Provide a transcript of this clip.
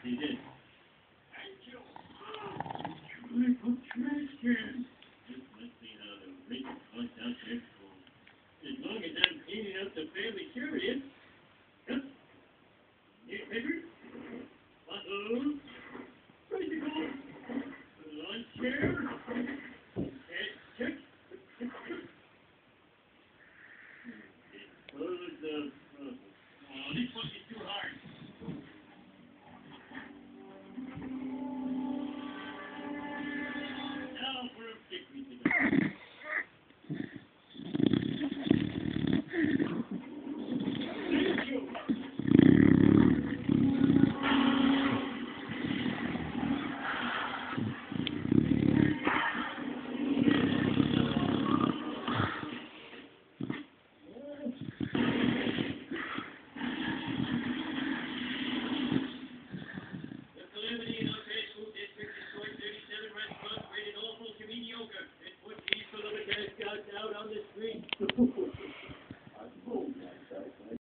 He did. Thank you. Triple trash can. Just let's see how to make it flush out there. As long as I'm cleaning up the family chariots. Yep. Newspapers. Bottles. Bicycles. Lawn chair. Check. Dispose of. Oh, this one is too hard.